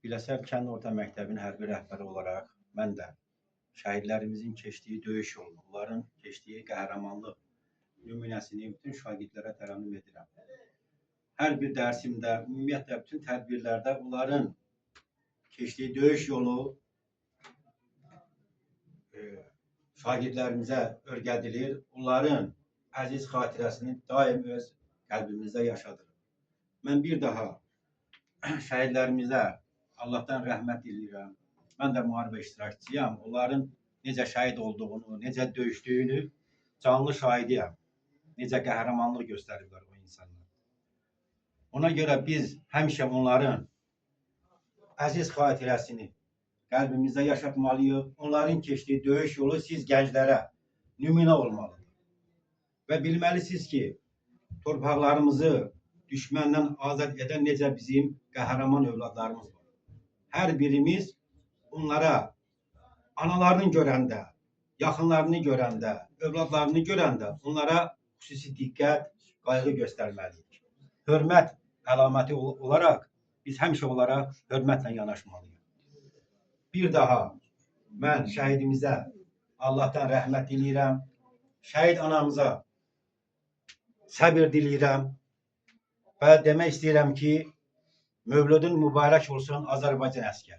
Biləsuvar Kənd Orta Məktəbinin hərbi rəhbəri olaraq mən də şəhidlərimizin keçdiyi döyüş yolunu, onların keçdiyi qəhrəmanlıq nümunəsini bütün şagirdlərə tərənnüm edirəm. Hər bir dərsimdə, ümumiyyətlə bütün tədbirlərdə onların keçdiyi döyüş yolu şagirdlərimizə öyrədilir. Onların əziz xatirəsini daim öz qəlbimizdə yaşadırıq. Mən bir daha şəhidlərimizə Allahdan rəhmət diləyirəm. Mən də müharibə iştirakçıyam. Onların necə şəhid olduğunu, necə döyüşdüyünü canlı şahidiyəm. Necə qəhrəmanlıq göstəriblər o insanlar. Ona görə biz həmişə onların əziz xatirəsini qəlbimizdə yaşatmalıyıq. Onların keçdiyi döyüş yolu siz gənclərə nümunə olmalıdır. Və bilməlisiniz ki, torpaqlarımızı düşməndən azad edən necə bizim qəhrəman övladlarımız var. Hər birimiz onlara analarını görəndə, yaxınlarını görəndə, övladlarını görəndə onlara xüsusi diqqət, qayğı göstərməliyik. Hörmət əlaməti olaraq biz həmişə onlara hörmətlə yanaşmalıyıq. Bir daha mən şəhidimizə Allahdan rəhmət diləyirəm. Şəhid anamıza səbir diləyirəm və demək istəyirəm ki, Mövludun mübarək olsun Azərbaycan əskər.